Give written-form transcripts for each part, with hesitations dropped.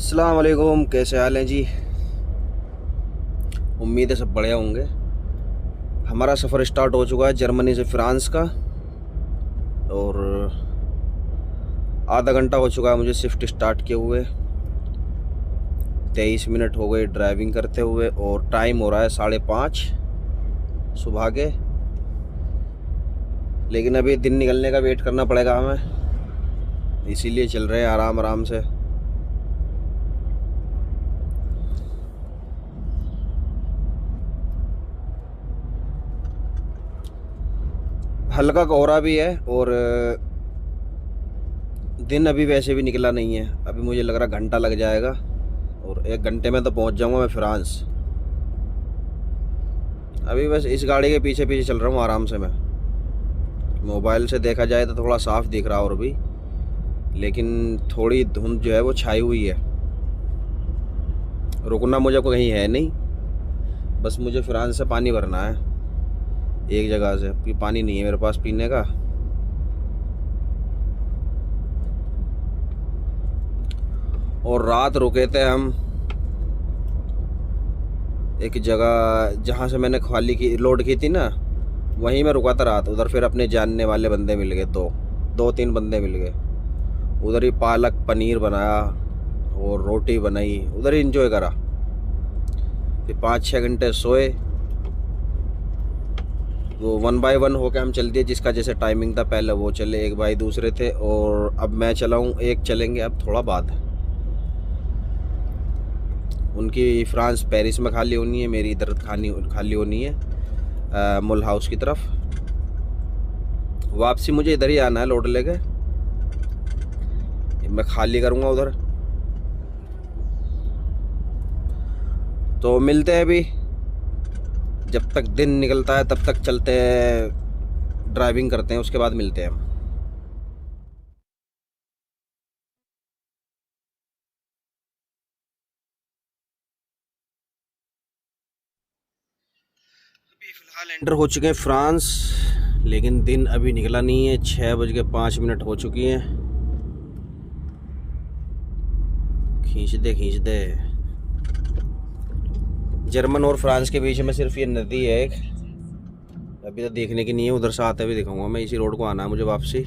अस्सलाम वालेकुम, कैसे हाल हैं जी। उम्मीद है सब बढ़िया होंगे। हमारा सफ़र स्टार्ट हो चुका है जर्मनी से फ्रांस का, और आधा घंटा हो चुका है मुझे शिफ्ट स्टार्ट किए हुए। 23 मिनट हो गए ड्राइविंग करते हुए, और टाइम हो रहा है 5:30 सुबह के। लेकिन अभी दिन निकलने का वेट करना पड़ेगा हमें, इसीलिए चल रहे हैं आराम आराम से। हल्का कोहरा भी है, और दिन अभी वैसे भी निकला नहीं है। अभी मुझे लग रहा घंटा लग जाएगा, और 1 घंटे में तो पहुंच जाऊंगा मैं फ्रांस। अभी बस इस गाड़ी के पीछे पीछे चल रहा हूँ आराम से मैं। मोबाइल से देखा जाए तो थोड़ा साफ दिख रहा और भी, लेकिन थोड़ी धुंध जो है वो छाई हुई है। रुकना मुझे को कहीं है नहीं, बस मुझे फ्रांस से पानी भरना है एक जगह से। पानी नहीं है मेरे पास पीने का। और रात रुके थे हम एक जगह जहाँ से मैंने खाली की लोड की थी ना, वहीं मैं रुका था रात। उधर फिर अपने जानने वाले बंदे मिल गए, दो तीन बंदे मिल गए। उधर ही पालक पनीर बनाया और रोटी बनाई, उधर ही इंजॉय करा। फिर 5-6 घंटे सोए। वो 1 बाय 1 होके हम चल दिए, जिसका जैसे टाइमिंग था। पहले वो चले, एक भाई दूसरे थे, और अब मैं चला हूँ, एक चलेंगे अब थोड़ा बाद। उनकी फ्रांस पेरिस में खाली होनी है, मेरी इधर खाली होनी है मुल हाउस की तरफ। वापसी मुझे इधर ही आना है लोड लेके, मैं खाली करूँगा उधर। तो मिलते हैं अभी, जब तक दिन निकलता है तब तक चलते हैं, ड्राइविंग करते हैं, उसके बाद मिलते हैं हम। अभी फ़िलहाल एंटर हो चुके हैं फ्रांस, लेकिन दिन अभी निकला नहीं है। 6:05 हो चुकी हैं। खींच दे। जर्मन और फ्रांस के बीच में सिर्फ ये नदी है एक, अभी तो देखने की नहीं है। उधर से आते हुए दिखाऊंगा मैं, इसी रोड को आना है मुझे वापसी।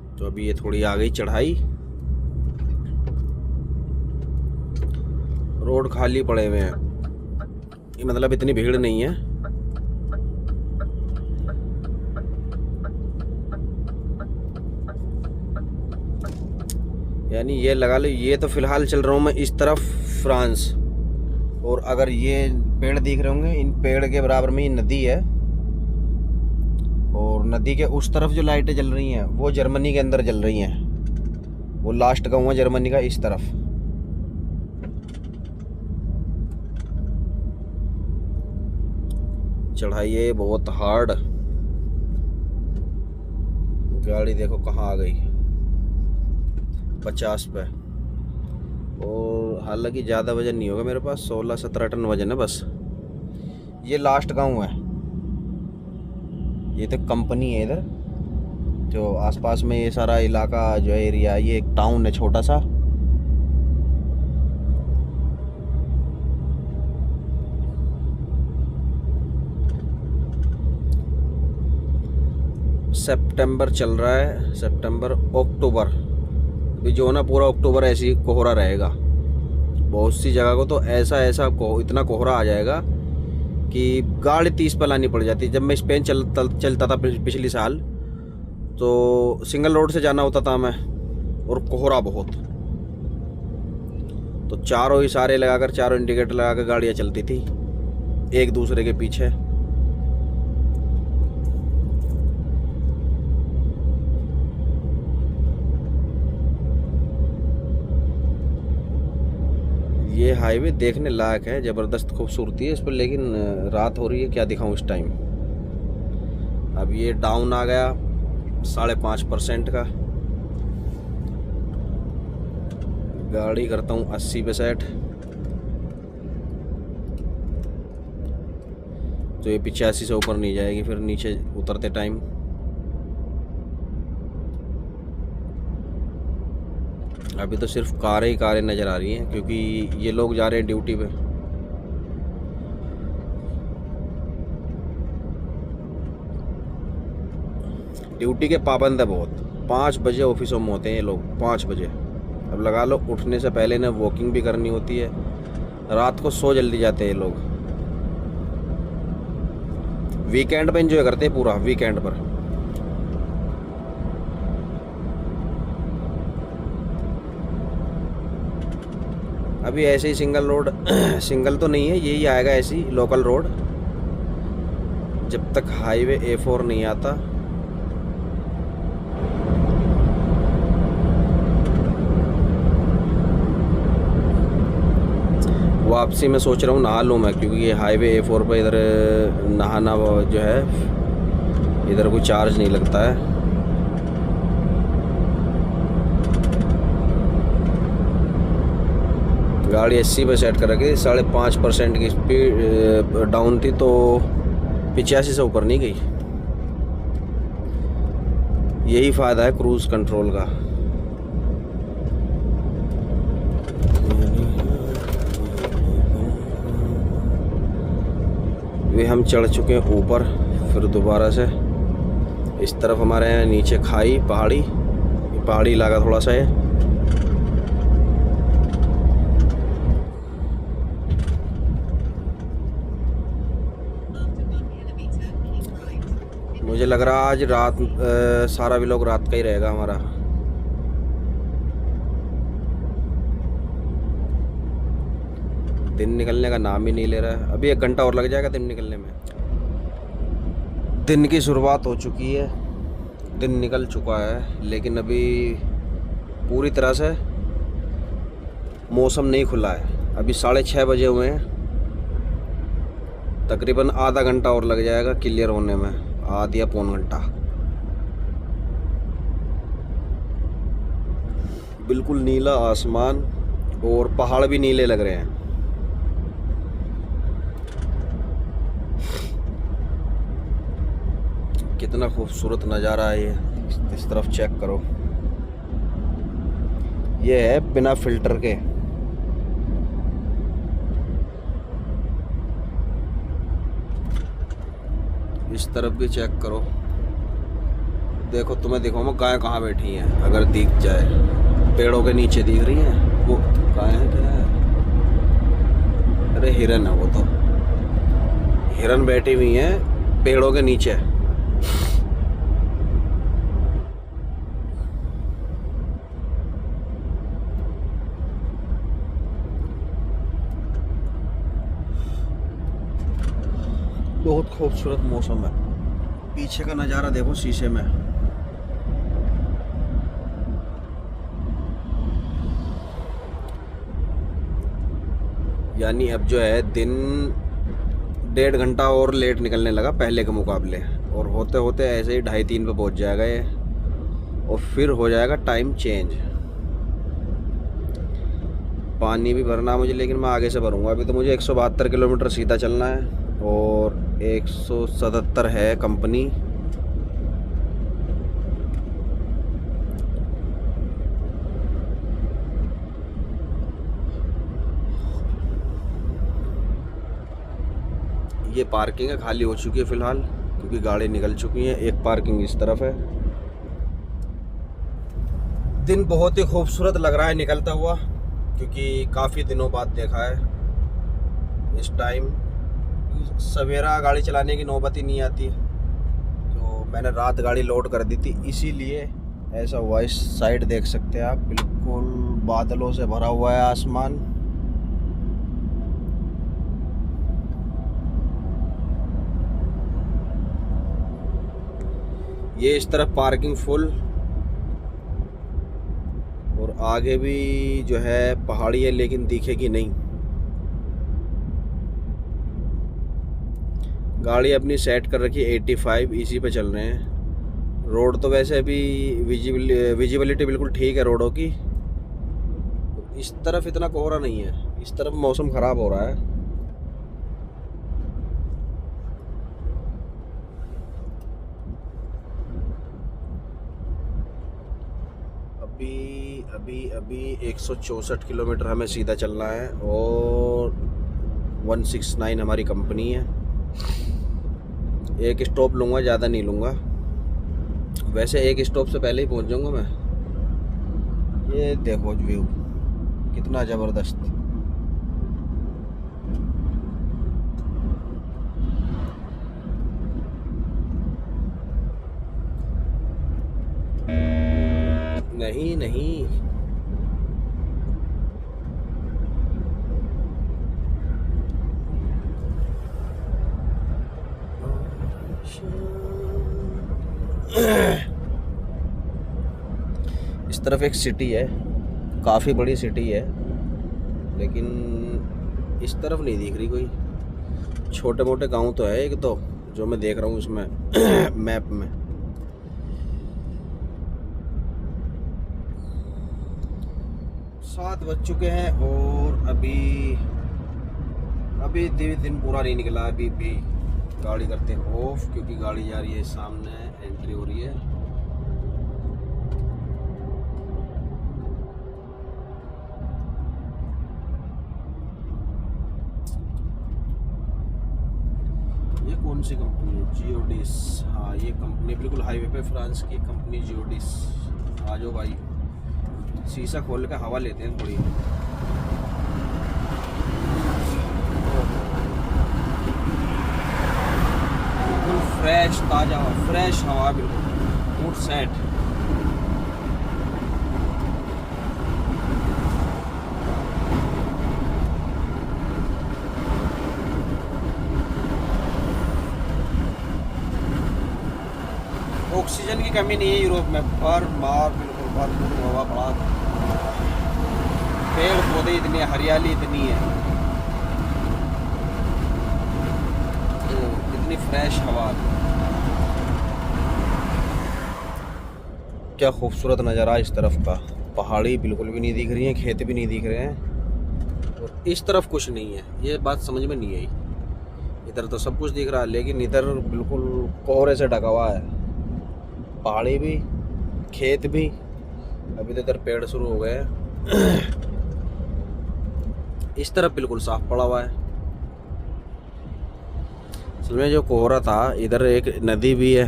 तो अभी ये थोड़ी आ गई चढ़ाई, रोड खाली पड़े हुए हैं, ये मतलब इतनी भीड़ नहीं है। यानी ये लगा लो, ये तो फिलहाल चल रहा हूँ मैं इस तरफ फ्रांस, और अगर ये पेड़ दिख रहे होंगे, इन पेड़ के बराबर में ही नदी है, और नदी के उस तरफ जो लाइटें जल रही हैं वो जर्मनी के अंदर जल रही हैं। वो लास्ट गाँव है जर्मनी का इस तरफ। चढ़ाई है बहुत हार्ड। गाड़ी देखो कहाँ आ गई, 50 पे। और हालांकि ज़्यादा वजन नहीं होगा मेरे पास, 16-17 टन वजन है बस। ये लास्ट गांव है, ये तो कंपनी है इधर। जो आसपास में ये सारा इलाका जो एरिया, ये एक टाउन है छोटा सा। सितंबर चल रहा है, सितंबर अक्टूबर, अभी जो ना पूरा अक्टूबर ऐसे ही कोहरा रहेगा। बहुत सी जगह को तो इतना कोहरा आ जाएगा कि गाड़ी 30 पे लानी पड़ जाती। जब मैं स्पेन चलता था पिछली साल, तो सिंगल रोड से जाना होता था मैं, और कोहरा बहुत। तो चारों इशारे लगाकर, चारों इंडिकेटर लगाकर गाड़ियाँ चलती थी एक दूसरे के पीछे। ये हाईवे देखने लायक है, ज़बरदस्त खूबसूरती है इस पर, लेकिन रात हो रही है, क्या दिखाऊं इस टाइम। अब ये डाउन आ गया 5.5% का। गाड़ी करता हूँ 80 पे सेट, तो ये 85 से ऊपर नहीं जाएगी फिर नीचे उतरते टाइम। अभी तो सिर्फ कारें ही कारें नज़र आ रही हैं, क्योंकि ये लोग जा रहे हैं ड्यूटी पे। ड्यूटी के पाबंद है बहुत। 5 बजे ऑफिसों में होते हैं ये लोग, 5 बजे। अब लगा लो उठने से पहले इन्हें वॉकिंग भी करनी होती है, रात को सो जल्दी जाते हैं ये लोग। वीकेंड पे एंजॉय करते हैं पूरा, वीकेंड पर। अभी ऐसे ही सिंगल रोड सिंगल तो नहीं है, यही आएगा ऐसे ही लोकल रोड, जब तक हाईवे A4 नहीं आता। वापसी में सोच रहा हूँ नहा लूँ मैं, क्योंकि ये हाईवे A4 पर इधर नहाना जो है, इधर कोई चार्ज नहीं लगता है। गाड़ी 80 पे सेट कर रखी थी, 5.5% की स्पीड डाउन थी, तो 85 से ऊपर नहीं गई। यही फ़ायदा है क्रूज़ कंट्रोल का। वे हम चढ़ चुके हैं ऊपर, फिर दोबारा से इस तरफ हमारे यहाँ नीचे खाई, पहाड़ी इलाका थोड़ा सा है। मुझे लग रहा आज रात सारा व्लॉग रात का ही रहेगा हमारा। दिन निकलने का नाम ही नहीं ले रहा है। अभी 1 घंटा और लग जाएगा दिन निकलने में। दिन की शुरुआत हो चुकी है, दिन निकल चुका है, लेकिन अभी पूरी तरह से मौसम नहीं खुला है। अभी 6:30 बजे हुए हैं, तकरीबन आधा घंटा और लग जाएगा क्लियर होने में, आधा या पौन घंटा। बिल्कुल नीला आसमान और पहाड़ भी नीले लग रहे हैं। कितना खूबसूरत नज़ारा है ये, इस तरफ चेक करो। ये है बिना फिल्टर के। इस तरफ भी चेक करो, देखो तुम्हें दिखाऊँ मैं गाय कहाँ बैठी हैं, अगर दिख जाए। पेड़ों के नीचे दिख रही हैं वो गाय है, क्या है? अरे हिरन है वो तो, हिरन बैठी हुई हैं पेड़ों के नीचे। बहुत खूबसूरत मौसम है। पीछे का नज़ारा देखो शीशे में। यानी अब जो है दिन 1.5 घंटा और लेट निकलने लगा पहले के मुकाबले, और होते होते ऐसे ही 2:30-3 पे पहुंच जाएगा ये, और फिर हो जाएगा टाइम चेंज। पानी भी भरना मुझे, लेकिन मैं आगे से भरूंगा। अभी तो मुझे 172 किलोमीटर सीधा चलना है, और 177 है कंपनी। ये पार्किंग है, खाली हो चुकी है फ़िलहाल, क्योंकि गाड़ी निकल चुकी हैं। एक पार्किंग इस तरफ है। दिन बहुत ही खूबसूरत लग रहा है निकलता हुआ, क्योंकि काफ़ी दिनों बाद देखा है इस टाइम। सवेरा गाड़ी चलाने की नौबत ही नहीं आती, तो मैंने रात गाड़ी लोड कर दी थी, इसीलिए ऐसा हुआ। इस साइड देख सकते हैं आप, बिल्कुल बादलों से भरा हुआ है आसमान। ये इस तरफ पार्किंग फुल, और आगे भी जो है पहाड़ी है, लेकिन दिखेगी नहीं। गाड़ी अपनी सेट कर रखी है 85, इसी पे चल रहे हैं। रोड तो वैसे अभी विजिबिलिटी बिल्कुल ठीक है रोडों की। इस तरफ इतना कोहरा नहीं है, इस तरफ मौसम ख़राब हो रहा है। अभी अभी अभी 164 किलोमीटर हमें सीधा चलना है और 169 हमारी कंपनी है। एक स्टॉप लूँगा, ज़्यादा नहीं लूँगा। वैसे एक स्टॉप से पहले ही पहुँच जाऊँगा मैं। ये देखो व्यू कितना ज़बरदस्त। नहीं नहीं, इस तरफ एक सिटी है, काफ़ी बड़ी सिटी है, लेकिन इस तरफ नहीं दिख रही कोई। छोटे मोटे गांव तो है एक तो, जो मैं देख रहा हूँ इसमें मैप में। सात बज चुके हैं और अभी दिन पूरा नहीं निकला। अभी भी गाड़ी करते हैं ऑफ, क्योंकि गाड़ी जा रही है सामने, एंट्री हो रही है। ये कौन सी कंपनी है? जियोडिस। हाँ, ये कंपनी बिल्कुल हाईवे पे, फ्रांस की कंपनी जियोडिस। आ जाओ भाई, शीशा खोल के हवा लेते हैं थोड़ी। बिल्कुल फ्रेश ताज़ा फ्रेश हवा, बिल्कुल मूड सेट। ऑक्सीजन की कमी नहीं है यूरोप में, पर मार बिल्कुल भरपूर हवा पड़ा। पेड़ पौधे इतने, हरियाली इतनी है, इतनी फ्रेश हवा। क्या खूबसूरत नज़ारा इस तरफ का। पहाड़ी बिल्कुल भी नहीं दिख रही हैं, खेत भी नहीं दिख रहे हैं, और इस तरफ कुछ नहीं है। ये बात समझ में नहीं आई। इधर तो सब कुछ दिख रहा है, लेकिन इधर बिल्कुल कोहरे से ढका हुआ है। पहाड़ी भी, खेत भी। अभी तो इधर पेड़ शुरू हो गए हैं। इस तरफ बिल्कुल साफ पड़ा हुआ है। असल में जो कोहरा था, इधर एक नदी भी है,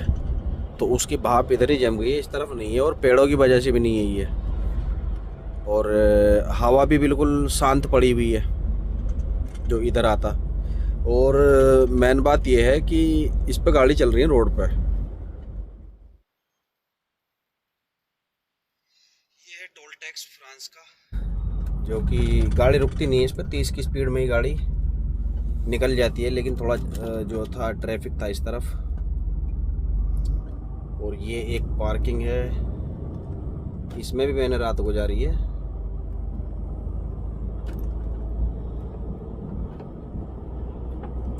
तो उसकी भाप इधर ही जम गई है, इस तरफ नहीं है, और पेड़ों की वजह से भी नहीं है ये। और हवा भी बिल्कुल शांत पड़ी हुई है जो इधर आता। और मेन बात यह है कि इस पे गाड़ी चल रही है रोड पे। ये है टोल टैक्स फ्रांस का, जो कि गाड़ी रुकती नहीं है इस पर। 30 की स्पीड में ही गाड़ी निकल जाती है, लेकिन थोड़ा जो था ट्रैफिक था इस तरफ। और ये एक पार्किंग है, इसमें भी मैंने रात गुजारी है।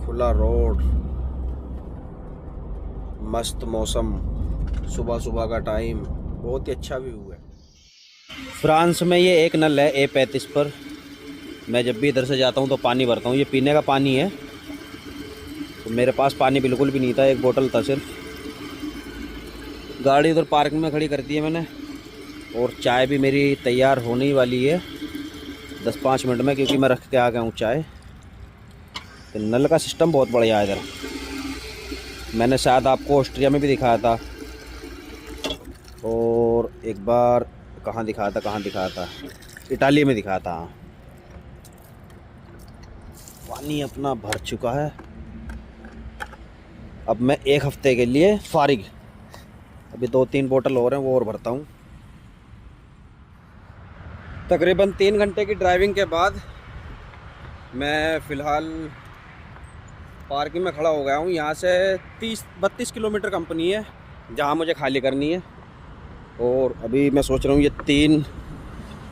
खुला रोड, मस्त मौसम, सुबह सुबह का टाइम, बहुत ही अच्छा व्यू है। फ्रांस में ये एक नल है A35 पर। मैं जब भी इधर से जाता हूँ तो पानी भरता हूँ। ये पीने का पानी है, तो मेरे पास पानी बिल्कुल भी नहीं था, एक बोतल था सिर्फ। गाड़ी उधर पार्किंग में खड़ी कर दी है मैंने, और चाय भी मेरी तैयार होने ही वाली है 10-5 मिनट में, क्योंकि मैं रख के आ गया हूँ चाय। तो नल का सिस्टम बहुत बढ़िया है इधर। मैंने शायद आपको ऑस्ट्रिया में भी दिखाया था, और एक बार कहाँ दिखाया था, इटाली में दिखाया था। पानी अपना भर चुका है। अब मैं एक हफ्ते के लिए फारिग। अभी 2-3 बोतल और हैं, वो और भरता हूँ। तकरीबन 3 घंटे की ड्राइविंग के बाद मैं फ़िलहाल पार्किंग में खड़ा हो गया हूँ। यहाँ से 30-32 किलोमीटर कंपनी है जहाँ मुझे खाली करनी है। और अभी मैं सोच रहा हूँ ये 3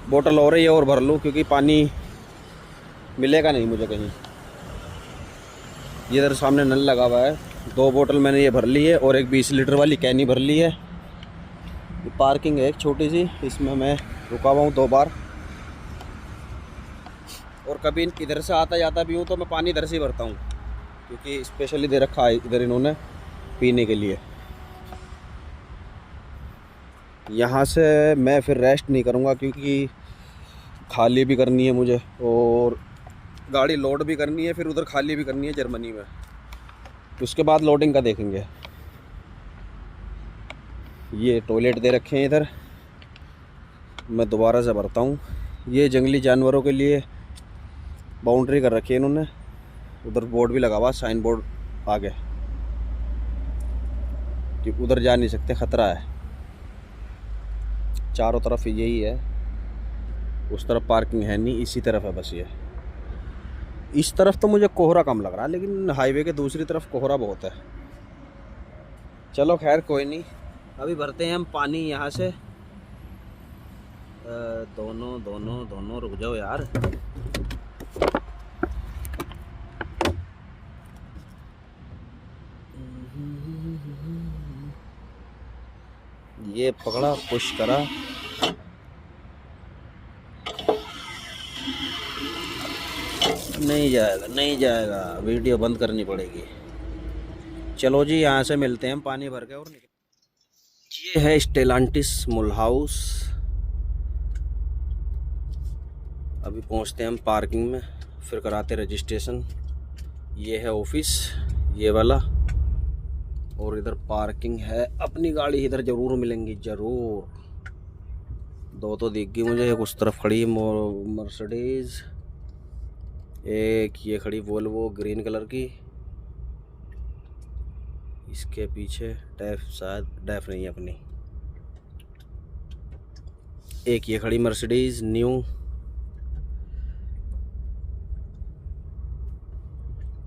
बोतल और है, ये और भर लूँ, क्योंकि पानी मिलेगा नहीं मुझे कहीं। ये इधर सामने नल लगा हुआ है। 2 बोतल मैंने ये भर ली है, और एक 20 लीटर वाली कैनी भर ली है। ये पार्किंग है एक छोटी सी, इसमें मैं रुका हुआ हूँ 2 बार। और कभी इधर से आता जाता भी हूँ तो मैं पानी इधर से ही भरता हूँ, क्योंकि स्पेशली दे रखा है इधर इन्होंने पीने के लिए। यहाँ से मैं फिर रेस्ट नहीं करूँगा क्योंकि खाली भी करनी है मुझे और गाड़ी लोड भी करनी है, फिर उधर खाली भी करनी है जर्मनी में। उसके बाद लोडिंग का देखेंगे। ये टॉयलेट दे रखे हैं इधर, मैं दोबारा से भरता हूँ। ये जंगली जानवरों के लिए बाउंड्री कर रखी है इन्होंने, उधर बोर्ड भी लगा हुआ, साइन बोर्ड आगे, कि उधर जा नहीं सकते, ख़तरा है। चारों तरफ यही है, उस तरफ पार्किंग है नहीं, इसी तरफ है बस। ये इस तरफ तो मुझे कोहरा कम लग रहा है, लेकिन हाईवे के दूसरी तरफ कोहरा बहुत है। चलो खैर कोई नहीं, अभी भरते हैं हम पानी यहाँ से। दोनों रुक जाओ यार। ये पकड़ा, पुश करा, नहीं जाएगा नहीं जाएगा, वीडियो बंद करनी पड़ेगी। चलो जी, यहाँ से मिलते हैं हम पानी भर के और निकल। ये है स्टेलांटिस मुलहाउस। अभी पहुँचते हैं हम पार्किंग में, फिर कराते रजिस्ट्रेशन। ये है ऑफिस, ये वाला, और इधर पार्किंग है। अपनी गाड़ी इधर ज़रूर मिलेंगी, ज़रूर। दो तो दिख गई मुझे, एक उस तरफ खड़ी मर्सिडीज़, एक ये खड़ी वोल्वो ग्रीन कलर की, इसके पीछे डैफ, शायद डैफ नहीं है अपनी। एक ये खड़ी मर्सिडीज़ न्यू,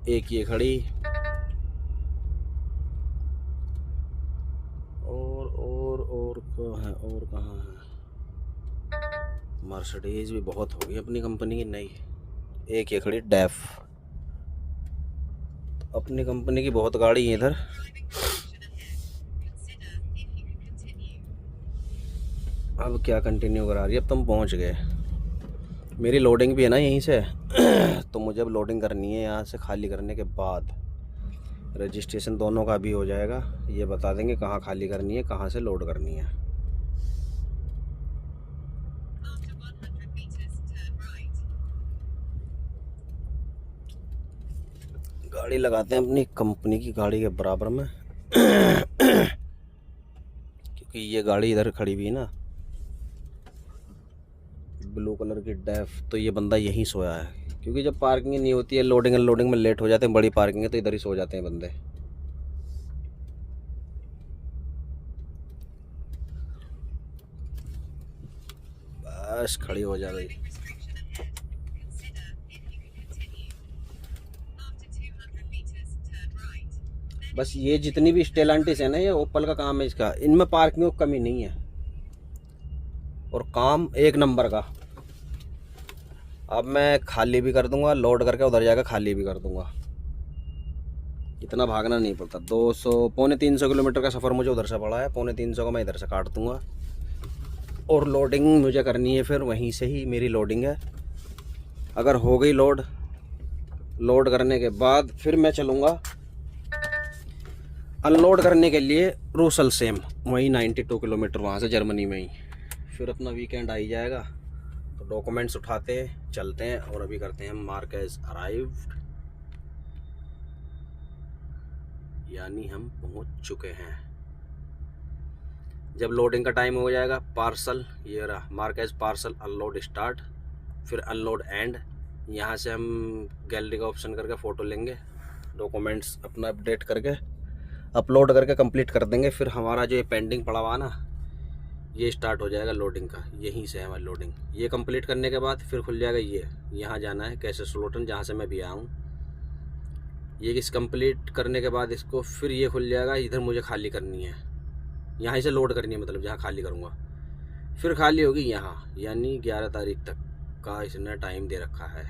एक ये खड़ी, और कहाँ है? मर्सिडीज़ भी बहुत होगी अपनी कंपनी की नई। एक ये खड़ी डैफ, अपनी कंपनी की बहुत गाड़ी है इधर। अब क्या कंटिन्यू करा रही है, अब तुम पहुंच गए। मेरी लोडिंग भी है ना यहीं से तो मुझे अब लोडिंग करनी है यहाँ से खाली करने के बाद। रजिस्ट्रेशन दोनों का भी हो जाएगा, ये बता देंगे कहाँ खाली करनी है, कहाँ से लोड करनी है। गाड़ी लगाते हैं अपनी कंपनी की गाड़ी के बराबर में क्योंकि ये गाड़ी इधर खड़ी हुई है ना, ब्लू कलर की डैफ, तो ये बंदा यहीं सोया है। क्योंकि जब पार्किंग नहीं होती है, लोडिंग अनलोडिंग में लेट हो जाते हैं, बड़ी पार्किंग है तो इधर ही सो जाते हैं बंदे। बस खड़ी हो जा रही। बस ये जितनी भी स्टेलांटिस है ना, ये ओपल का काम है इसका, इनमें पार्किंग की कमी नहीं है और काम एक नंबर का। अब मैं खाली भी कर दूंगा, लोड करके उधर जाकर खाली भी कर दूंगा। इतना भागना नहीं पड़ता। 200 पौने 300 किलोमीटर का सफ़र मुझे उधर से पड़ा है, पौने 300 का मैं इधर से काट दूंगा। और लोडिंग मुझे करनी है फिर वहीं से ही, मेरी लोडिंग है। अगर हो गई लोड करने के बाद फिर मैं चलूँगा अनलोड करने के लिए रूसल सेम, वहीं 92 किलोमीटर वहाँ से, जर्मनी में ही। फिर अपना वीकेंड आ ही जाएगा, तो डॉक्यूमेंट्स उठाते चलते हैं। और अभी करते हैं मार्केज अराइव्ड, यानी हम पहुँच चुके हैं। जब लोडिंग का टाइम हो जाएगा, पार्सल ये रहा, मार्केज पार्सल अनलोड स्टार्ट, फिर अनलोड एंड। यहाँ से हम गैलरी का ऑप्शन करके फ़ोटो लेंगे, डॉक्यूमेंट्स अपना अपडेट करके अपलोड करके कंप्लीट कर देंगे। फिर हमारा जो ये पेंडिंग पड़ा हुआ ना, ये स्टार्ट हो जाएगा लोडिंग का, यहीं से है हमारी लोडिंग। ये कंप्लीट करने के बाद फिर खुल जाएगा ये, यहाँ जाना है कैसेसलोटन, जहाँ से मैं भी आया हूँ। ये इस कंप्लीट करने के बाद इसको फिर ये खुल जाएगा, इधर मुझे खाली करनी है, यहाँ से लोड करनी है, मतलब जहाँ खाली करूँगा फिर खाली होगी यहाँ, यानी 11 तारीख तक का इसने टाइम दे रखा है।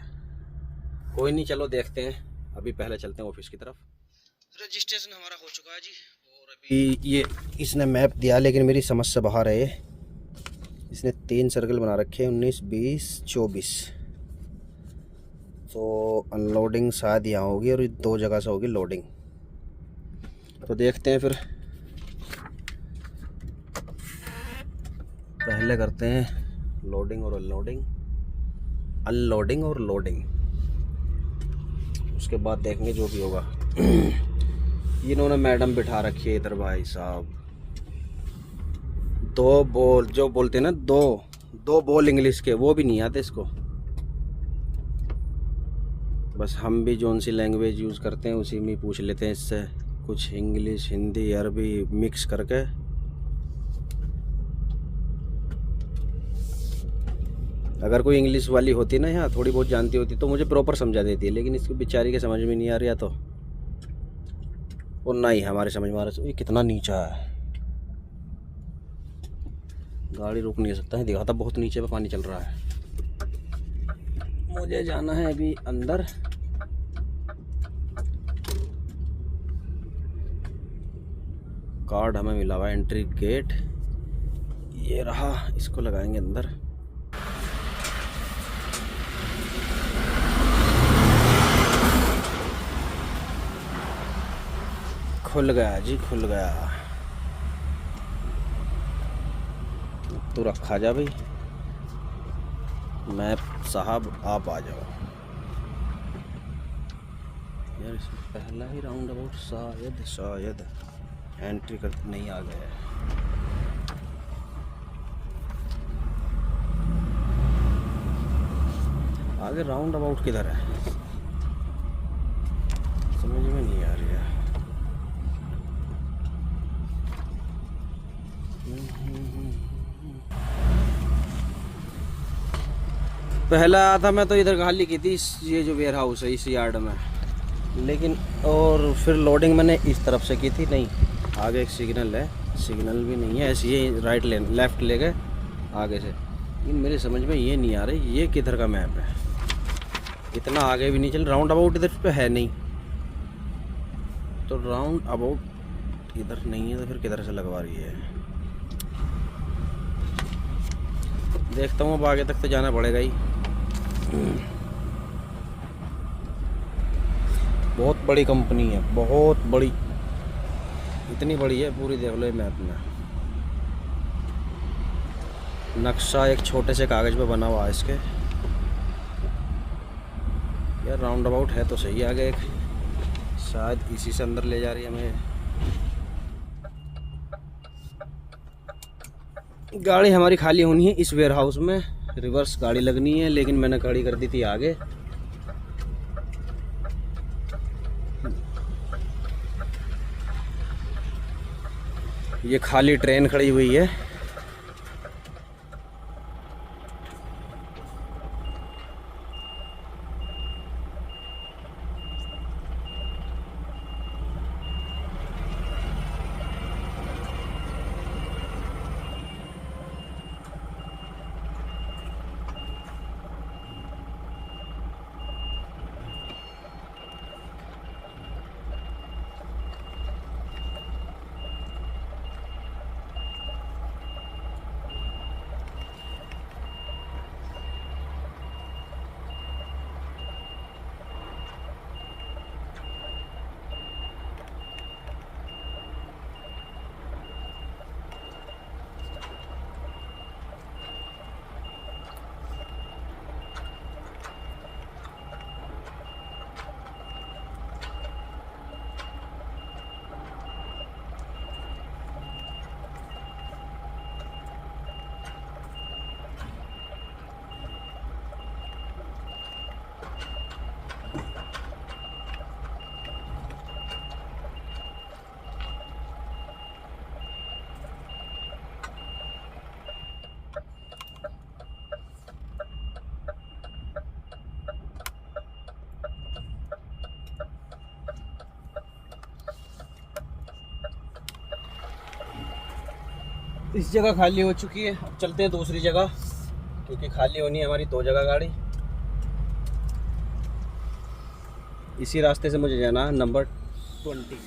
कोई नहीं, चलो देखते हैं। अभी पहले चलते हैं ऑफिस की तरफ। रजिस्ट्रेशन हमारा हो चुका है जी, और अभी ये इसने मैप दिया, लेकिन मेरी समझ से बाहर है। इसने 3 सर्कल बना रखे हैं, 19, 20, 24। तो अनलोडिंग शायद यहाँ होगी और 2 जगह से होगी लोडिंग, तो देखते हैं फिर। पहले करते हैं लोडिंग और अनलोडिंग, अनलोडिंग और लोडिंग, उसके बाद देखेंगे जो भी होगा। इन्होंने मैडम बिठा रखी है इधर भाई साहब, दो बोल जो बोलते हैं ना, दो दो बोल इंग्लिश के, वो भी नहीं आते इसको। बस हम भी जोन सी लैंग्वेज यूज़ करते हैं उसी में पूछ लेते हैं इससे, कुछ इंग्लिश हिंदी अरबी मिक्स करके। अगर कोई इंग्लिश वाली होती ना यहाँ, थोड़ी बहुत जानती होती तो मुझे प्रॉपर समझा देती है, लेकिन इसको बेचारी के समझ में नहीं आ रहा तो, और ना ही हमारे समझ में आ रहा। ये कितना नीचा है, गाड़ी रुक नहीं सकता है, दिखाता बहुत नीचे पे पानी चल रहा है। मुझे जाना है अभी अंदर, कार्ड हमें मिला हुआ है, एंट्री गेट ये रहा, इसको लगाएंगे अंदर। खुल गया जी, खुल गया। तू रखा जा भाई, मैं साहब आप आ जाओ यार। इसमें पहला ही राउंड अबाउट शायद एंट्री कर नहीं आ गया है। आगे राउंड अबाउट किधर है, समझ में नहीं आ रही है। पहला आया था मैं तो इधर खाली की थी, ये जो वेयर हाउस है इस यार्ड में, लेकिन और फिर लोडिंग मैंने इस तरफ से की थी। नहीं, आगे एक सिग्नल है, सिग्नल भी नहीं है, ऐसे ये राइट लेन लेफ़्ट ले गए आगे से। लेकिन मेरे समझ में ये नहीं आ रही ये किधर का मैप है, इतना आगे भी नहीं चल। राउंड अबाउट इधर पे है नहीं, तो राउंड अबाउट इधर नहीं है तो फिर किधर से लगवा रही है। देखता हूँ, अब आगे तक तो जाना पड़ेगा ही। बहुत बड़ी कंपनी है, बहुत बड़ी, इतनी बड़ी है पूरी, देख लो मैप में। नक्शा एक छोटे से कागज़ पे बना हुआ है इसके। यार राउंड अबाउट है तो सही, आगे एक शायद इसी से अंदर ले जा रही है हमें। गाड़ी हमारी खाली होनी है इस वेयर हाउस में, रिवर्स गाड़ी लगनी है, लेकिन मैंने गाड़ी कर दी थी आगे। ये खाली ट्रेन खड़ी हुई है। इस जगह खाली हो चुकी है, अब चलते हैं दूसरी जगह, क्योंकि खाली होनी है हमारी 2 जगह गाड़ी। इसी रास्ते से मुझे जाना है नंबर 20।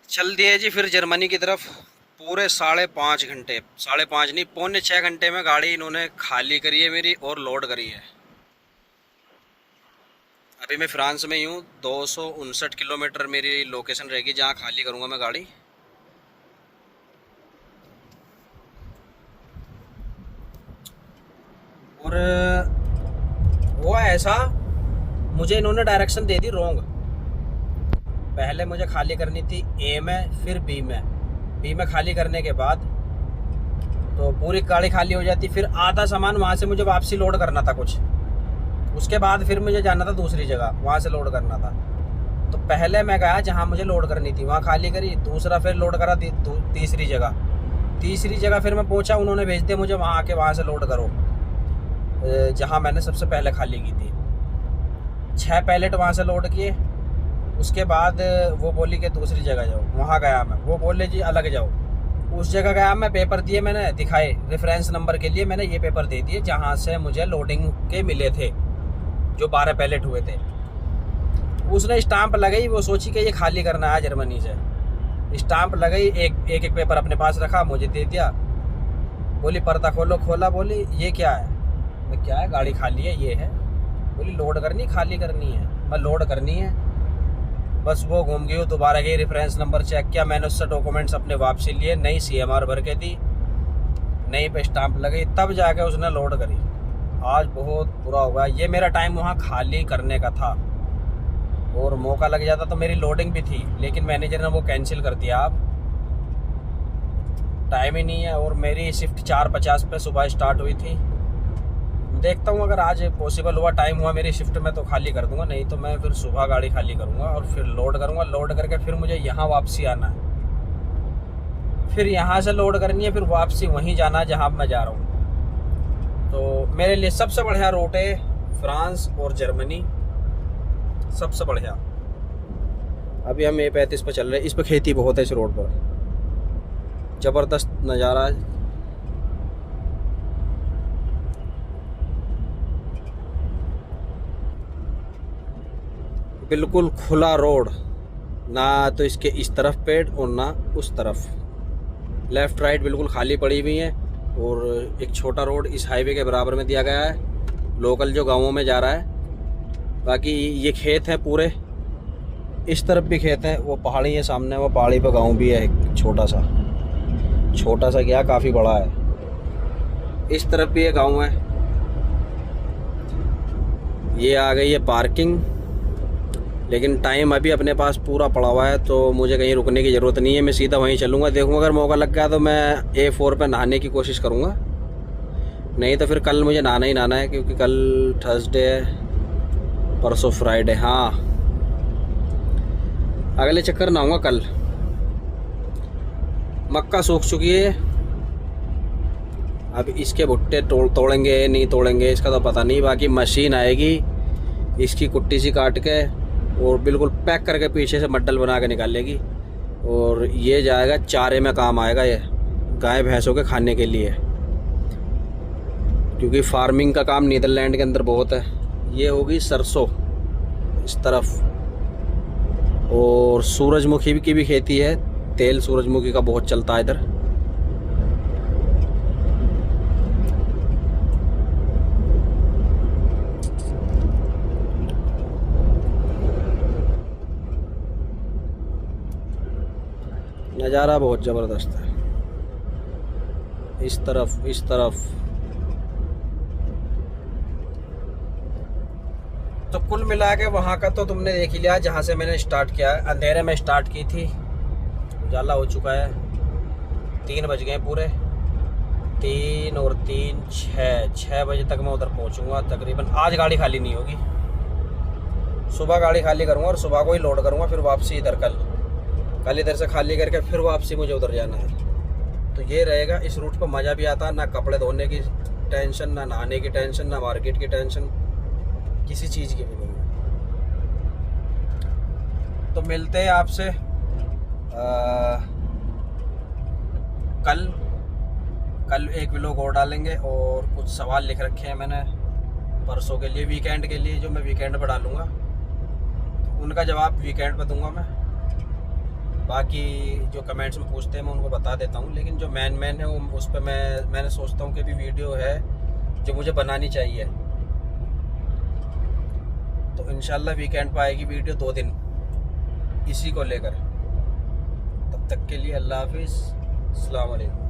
चल दिए जी फिर जर्मनी की तरफ। पूरे 5.5 घंटे, 5.5 नहीं, 5.75 घंटे में गाड़ी इन्होंने खाली करी है मेरी और लोड करी है। अभी मैं फ्रांस में ही हूँ। 259 किलोमीटर मेरी लोकेशन रहेगी जहाँ खाली करूँगा मैं गाड़ी। और हुआ ऐसा, मुझे इन्होंने डायरेक्शन दे दी रॉन्ग। पहले मुझे खाली करनी थी ए में, फिर बी में। बी में खाली करने के बाद तो पूरी गाड़ी खाली हो जाती, फिर आधा सामान वहाँ से मुझे वापसी लोड करना था कुछ। उसके बाद फिर मुझे जाना था दूसरी जगह, वहाँ से लोड करना था। तो पहले मैं गया जहाँ मुझे लोड करनी थी, वहाँ खाली करी, दूसरा फिर लोड करा तीसरी जगह फिर मैं पहुँचा, उन्होंने भेज दिया मुझे वहाँ आके वहाँ से लोड करो जहाँ मैंने सबसे पहले खाली की थी। 6 पैलेट वहाँ से लोड किए। उसके बाद वो बोली कि दूसरी जगह जाओ, वहाँ गया मैं, वो बोले जी अलग जाओ। उस जगह गया मैं, पेपर दिए मैंने, दिखाए रेफरेंस नंबर के लिए मैंने ये पेपर दे दिए जहाँ से मुझे लोडिंग के मिले थे, जो 12 पैलेट हुए थे। उसने स्टाम्प लगाई, वो सोची कि ये खाली करना है जर्मनी से। स्टाम्प लगाई, एक पेपर अपने पास रखा, मुझे दे दिया। बोली पर्दा खोलो, खोला, बोली ये क्या है? मैं क्या है? गाड़ी खाली है, ये है। बोली लोड करनी, खाली करनी है? मैं लोड करनी है। बस वो घूम गई, दोबारा गई, रेफरेंस नंबर चेक किया मैंने, उससे डॉक्यूमेंट्स अपने वापसी लिए, नई CMR भर के दी, नई पे स्टाम्प लगाई, तब जाके उसने लोड करी। आज बहुत बुरा होगा। ये मेरा टाइम वहाँ खाली करने का था और मौका लग जाता तो मेरी लोडिंग भी थी, लेकिन मैनेजर ने वो कैंसिल कर दिया। अब टाइम ही नहीं है और मेरी शिफ्ट 4:50 पे सुबह स्टार्ट हुई थी। देखता हूँ अगर आज पॉसिबल हुआ, टाइम हुआ मेरी शिफ्ट में तो खाली कर दूंगा, नहीं तो मैं फिर सुबह गाड़ी खाली करूँगा और फिर लोड करूँगा। लोड करके फिर मुझे यहाँ वापसी आना है, फिर यहाँ से लोड करनी है, फिर वापसी वहीं जाना है जहाँ मैं जा रहा हूँ। तो मेरे लिए सबसे बढ़िया रूट है फ्रांस और जर्मनी, सबसे बढ़िया। अभी हम A35 पर चल रहे हैं। इस पर खेती बहुत है, इस रोड पर ज़बरदस्त नज़ारा है। बिल्कुल खुला रोड, ना तो इसके इस तरफ पेड़ और ना उस तरफ, लेफ़्ट राइट बिल्कुल खाली पड़ी हुई है। और एक छोटा रोड इस हाईवे के बराबर में दिया गया है, लोकल जो गांवों में जा रहा है। बाकी ये खेत है पूरे, इस तरफ भी खेत है, वो पहाड़ी है सामने, वो पहाड़ी पे गांव भी है एक छोटा सा क्या, काफ़ी बड़ा है। इस तरफ भी ये गांव है। ये आ गई है पार्किंग, लेकिन टाइम अभी अपने पास पूरा पड़ा हुआ है तो मुझे कहीं रुकने की ज़रूरत नहीं है, मैं सीधा वहीं चलूँगा। देखूँगा अगर मौका लग गया तो मैं A4 पे नहाने की कोशिश करूँगा, नहीं तो फिर कल मुझे नहाना ही नहाना है, क्योंकि कल थर्सडे है, परसों फ्राइडे। हाँ, अगले चक्कर नहाऊँगा कल। मक्का सूख चुकी है, अब इसके भुट्टे तोड़ेंगे नहीं तोड़ेंगे इसका तो पता नहीं। बाकी मशीन आएगी, इसकी कुट्टी सी काट के और बिल्कुल पैक करके पीछे से मड्डल बना के निकालेगी और ये जाएगा चारे में काम आएगा, ये गाय भैंसों के खाने के लिए, क्योंकि फार्मिंग का काम नीदरलैंड के अंदर बहुत है। ये होगी सरसों इस तरफ, और सूरजमुखी की भी खेती है, तेल सूरजमुखी का बहुत चलता है इधर। नज़ारा बहुत ज़बरदस्त है, इस तरफ। तो कुल मिला के वहाँ का तो तुमने देख ही लिया, जहाँ से मैंने स्टार्ट किया है। अंधेरे में स्टार्ट की थी, उजाला हो चुका है, 3 बज गए पूरे, 3 और 3 6 बजे तक मैं उधर पहुँचूँगा तकरीबन। आज गाड़ी खाली नहीं होगी, सुबह गाड़ी खाली करूँगा और सुबह को ही लोड करूँगा, फिर वापसी इधर कल इधर से खाली करके फिर वापसी मुझे उधर जाना है। तो ये रहेगा, इस रूट पर मज़ा भी आता, ना कपड़े धोने की टेंशन, ना नहाने की टेंशन, ना मार्केट की टेंशन, किसी चीज़ की भी नहीं है। तो मिलते हैं आपसे कल एक व्लॉग और डालेंगे, और कुछ सवाल लिख रखे हैं मैंने परसों के लिए, वीकेंड के लिए, जो मैं वीकेंड पर डालूँगा, उनका जवाब वीकेंड पर दूंगा मैं। बाकी जो कमेंट्स में पूछते हैं मैं उनको बता देता हूँ, लेकिन जो मेन है वो उस पर मैंने सोचता हूँ कि भी वीडियो है जो मुझे बनानी चाहिए। तो इंशाल्लाह वीकेंड पर आएगी वीडियो 2 दिन इसी को लेकर। तब तक के लिए अल्लाह हाफिज़, अस्सलाम वालेकुम।